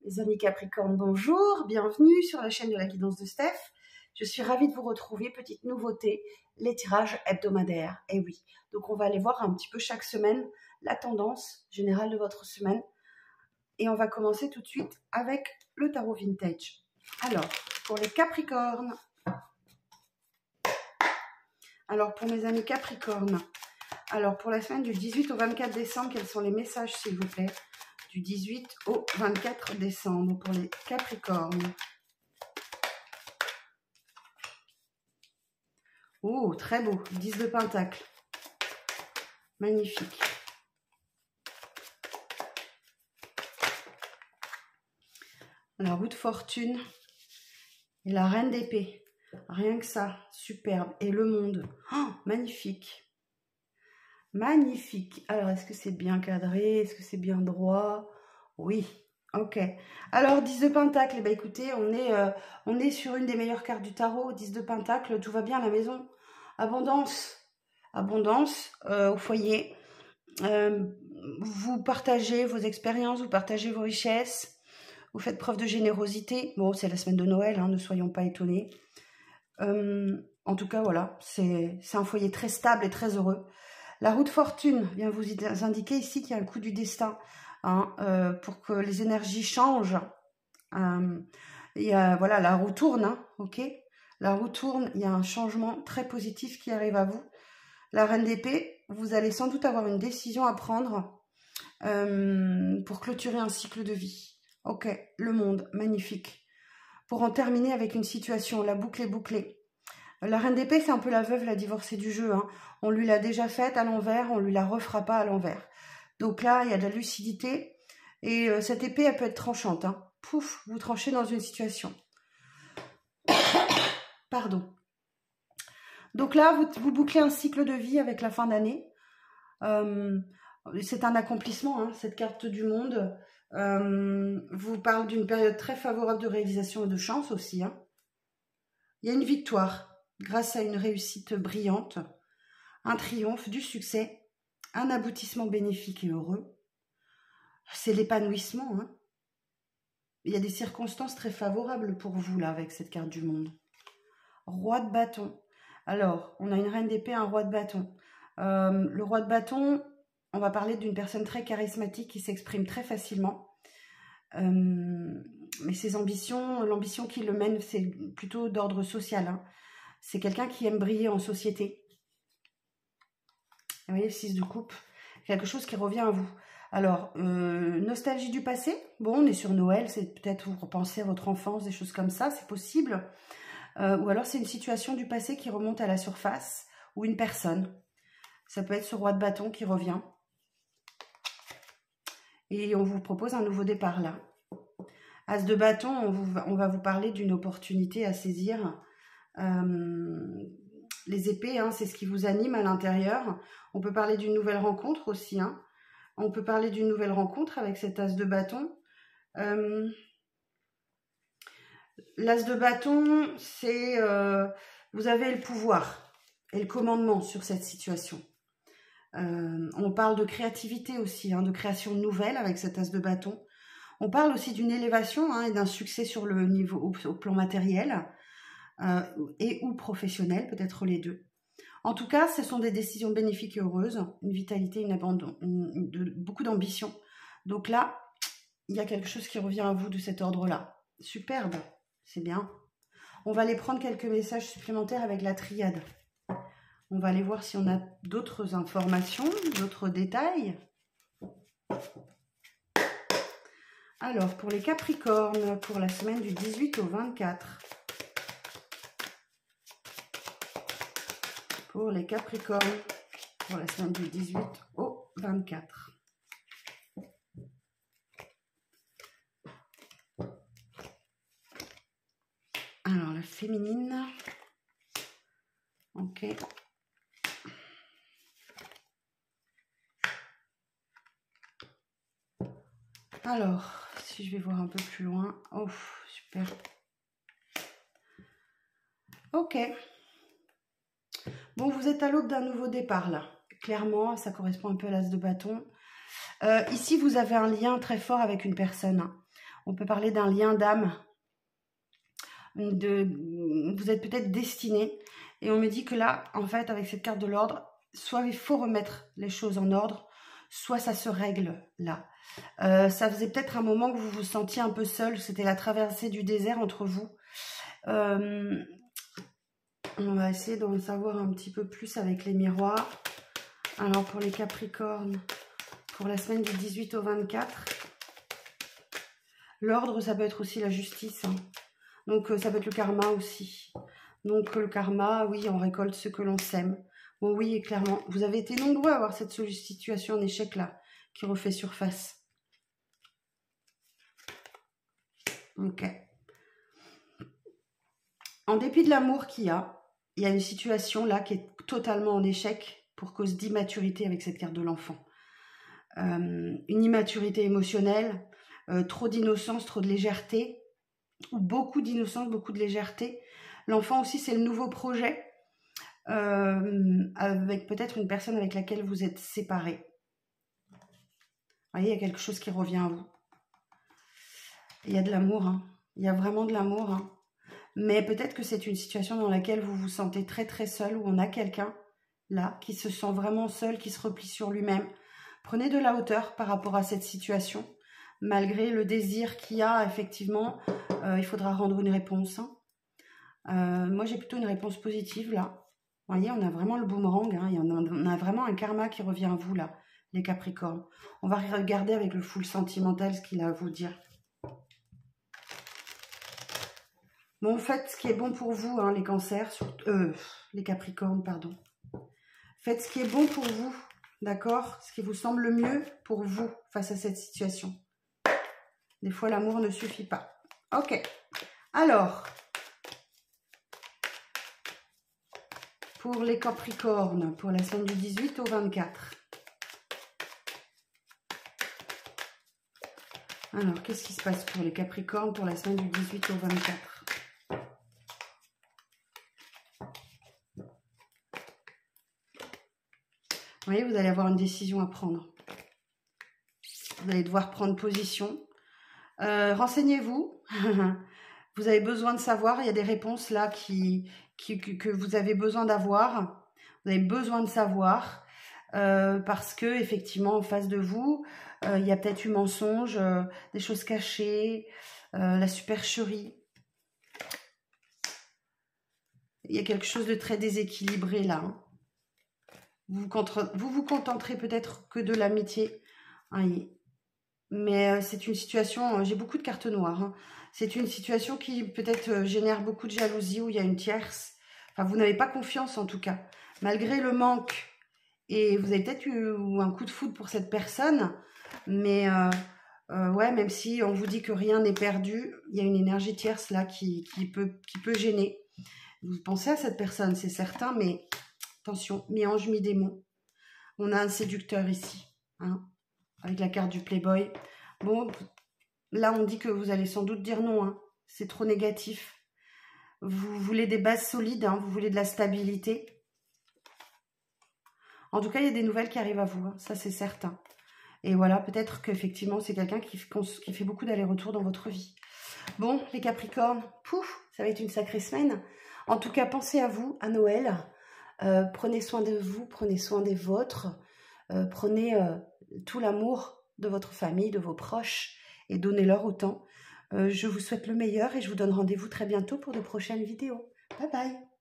Les amis Capricorne, bonjour, bienvenue sur la chaîne de la guidance de Steph. Je suis ravie de vous retrouver, petite nouveauté, les tirages hebdomadaires. Et oui, donc on va aller voir un petit peu chaque semaine la tendance générale de votre semaine. Et on va commencer tout de suite avec le tarot vintage. Alors, pour les Capricornes, alors pour mes amis Capricorne, alors pour la semaine du 18 au 24 décembre, quels sont les messages s'il vous plaît? Du 18 au 24 décembre pour les Capricornes. Oh, très beau, 10 de Pentacle. Magnifique. La roue de fortune et la reine d'épée. Rien que ça, superbe. Et le monde. Oh, magnifique. Magnifique. Alors, est-ce que c'est bien cadré? Est-ce que c'est bien droit? Oui. Ok. Alors, 10 de Pentacle. Eh bien, écoutez, on est sur une des meilleures cartes du tarot. 10 de Pentacle, tout va bien à la maison. Abondance. Abondance au foyer. Vous partagez vos expériences, vous partagez vos richesses. Vous faites preuve de générosité. Bon, c'est la semaine de Noël, hein, ne soyons pas étonnés. En tout cas, voilà, c'est un foyer très stable et très heureux. La roue de fortune vient vous indiquer ici qu'il y a un coup du destin, hein, pour que les énergies changent. Voilà, la roue tourne, hein, ok? La roue tourne, il y a un changement très positif qui arrive à vous. La reine d'épée, vous allez sans doute avoir une décision à prendre pour clôturer un cycle de vie. Ok, le monde, magnifique. Pour en terminer avec une situation, la boucle est bouclée. La reine d'épée, c'est un peu la veuve, la divorcée du jeu. Hein. On lui l'a déjà faite à l'envers, on lui la refera pas à l'envers. Donc là, il y a de la lucidité. Et cette épée, elle peut être tranchante. Hein. Pouf, vous tranchez dans une situation. Pardon. Donc là, vous bouclez un cycle de vie avec la fin d'année. C'est un accomplissement, hein, cette carte du monde. Vous parle d'une période très favorable de réalisation et de chance aussi. Hein. Il y a une victoire grâce à une réussite brillante, un triomphe, du succès, un aboutissement bénéfique et heureux. C'est l'épanouissement. Hein. Il y a des circonstances très favorables pour vous là avec cette carte du monde. Roi de bâton. Alors, on a une reine d'épée, un roi de bâton. Le roi de bâton, on va parler d'une personne très charismatique qui s'exprime très facilement. Mais ses ambitions, l'ambition qui le mène, c'est plutôt d'ordre social. Hein. C'est quelqu'un qui aime briller en société. Vous voyez, le 6 de coupe, quelque chose qui revient à vous. Alors, nostalgie du passé. Bon, on est sur Noël, c'est peut-être vous repensez à votre enfance, des choses comme ça, c'est possible. Ou alors c'est une situation du passé qui remonte à la surface, ou une personne. Ça peut être ce roi de bâton qui revient. Et on vous propose un nouveau départ là. As de bâton, on va vous parler d'une opportunité à saisir. Les épées, hein, c'est ce qui vous anime à l'intérieur. On peut parler d'une nouvelle rencontre aussi. Hein. On peut parler d'une nouvelle rencontre avec cet as de bâton. L'as de bâton, c'est vous avez le pouvoir et le commandement sur cette situation. On parle de créativité aussi, hein, de création nouvelle avec cet as de bâton. On parle aussi d'une élévation hein, et d'un succès sur le niveau au plan matériel et ou professionnel, peut-être les deux. En tout cas, ce sont des décisions bénéfiques et heureuses, une vitalité, une abandon, beaucoup d'ambition. Donc là, il y a quelque chose qui revient à vous de cet ordre-là. Superbe, c'est bien. On va aller prendre quelques messages supplémentaires avec la triade. On va aller voir si on a d'autres informations, d'autres détails. Alors, pour les Capricornes, pour la semaine du 18 au 24. Pour les Capricornes, pour la semaine du 18 au 24. Alors, la féminine. Ok. Alors, si je vais voir un peu plus loin. Oh, super. Ok. Bon, vous êtes à l'aube d'un nouveau départ, là. Clairement, ça correspond un peu à l'as de bâton. Ici, vous avez un lien très fort avec une personne. Hein. On peut parler d'un lien d'âme. Vous êtes peut-être destiné. Et on me dit que là, en fait, avec cette carte de l'ordre, soit il faut remettre les choses en ordre, soit ça se règle là. Ça faisait peut-être un moment que vous vous sentiez un peu seul. C'était la traversée du désert entre vous. On va essayer d'en savoir un petit peu plus avec les miroirs. Alors pour les Capricornes, pour la semaine du 18 au 24, l'ordre, ça peut être aussi la justice. Hein. Donc ça peut être le karma aussi. Donc le karma, oui, on récolte ce que l'on sème. Bon oui, clairement, vous avez été nombreux à avoir cette situation en échec là, qui refait surface. Ok. En dépit de l'amour qu'il y a une situation là qui est totalement en échec pour cause d'immaturité avec cette carte de l'enfant. Une immaturité émotionnelle, trop d'innocence, trop de légèreté, ou beaucoup d'innocence, beaucoup de légèreté. L'enfant aussi, c'est le nouveau projet, avec peut-être une personne avec laquelle vous êtes séparés. Vous voyez, il y a quelque chose qui revient à vous. Il y a de l'amour, hein. Il y a vraiment de l'amour, hein. Mais peut-être que c'est une situation dans laquelle vous vous sentez très très seul, où on a quelqu'un là qui se sent vraiment seul, qui se replie sur lui-même. Prenez de la hauteur par rapport à cette situation. Malgré le désir qu'il y a, effectivement, il faudra rendre une réponse. Hein. Moi, j'ai plutôt une réponse positive là. Vous voyez, on a vraiment le boomerang. Hein, on a vraiment un karma qui revient à vous là, les Capricornes. On va regarder avec le full sentimental ce qu'il a à vous dire. Bon, faites ce qui est bon pour vous, hein, les cancers, les Capricornes, pardon. Faites ce qui est bon pour vous, d'accord? Ce qui vous semble le mieux pour vous face à cette situation. Des fois, l'amour ne suffit pas. Ok. Alors, pour les Capricornes, pour la semaine du 18 au 24. Alors, qu'est-ce qui se passe pour les Capricornes pour la semaine du 18 au 24? Vous voyez, vous allez avoir une décision à prendre. Vous allez devoir prendre position. Renseignez-vous. Vous avez besoin de savoir. Il y a des réponses là que vous avez besoin d'avoir. Vous avez besoin de savoir. Parce que effectivement, en face de vous, il y a peut-être eu mensonge, des choses cachées, la supercherie. Il y a quelque chose de très déséquilibré là. Hein. Vous vous contenterez peut-être que de l'amitié. Mais c'est une situation, j'ai beaucoup de cartes noires. Hein. C'est une situation qui peut-être génère beaucoup de jalousie, où il y a une tierce. Enfin, vous n'avez pas confiance en tout cas. Malgré le manque. Et vous avez peut-être eu un coup de foudre pour cette personne. Mais ouais, même si on vous dit que rien n'est perdu, il y a une énergie tierce là qui peut gêner. Vous pensez à cette personne, c'est certain, mais attention, mi-ange, mi-démon. On a un séducteur ici, hein, avec la carte du Playboy. Bon, là, on dit que vous allez sans doute dire non. Hein, c'est trop négatif. Vous voulez des bases solides, hein, vous voulez de la stabilité. En tout cas, il y a des nouvelles qui arrivent à vous, hein, ça c'est certain. Et voilà, peut-être qu'effectivement, c'est quelqu'un qui fait beaucoup d'allers-retours dans votre vie. Bon, les Capricornes, pouf, ça va être une sacrée semaine. En tout cas, pensez à vous, à Noël. Prenez soin de vous, prenez soin des vôtres. Prenez tout l'amour de votre famille, de vos proches, et donnez-leur autant. Je vous souhaite le meilleur et je vous donne rendez-vous très bientôt pour de prochaines vidéos. Bye bye!